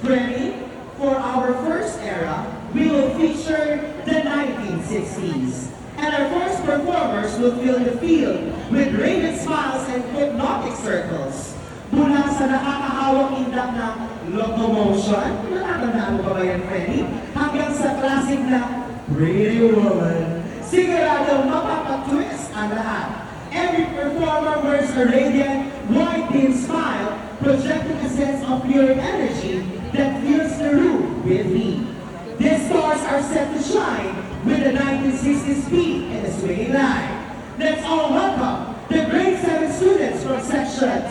Freddy, for our first era, we will feature the 1960s. And our first performers will fill the field with radiant smiles and hypnotic circles. Mula sa nakakahawang indak ng locomotion, natatandaan mo ba yan, Freddy? Hanggang sa classic na Pretty Woman, siguradong mapapatwist ang lahat. Every performer wears a radiant, white-beam smile, projecting a sense of pure energy that fills the room with heat. These stars are set to shine with the 1960s beat and the swinging line. Let's all welcome the grade 7 students from Section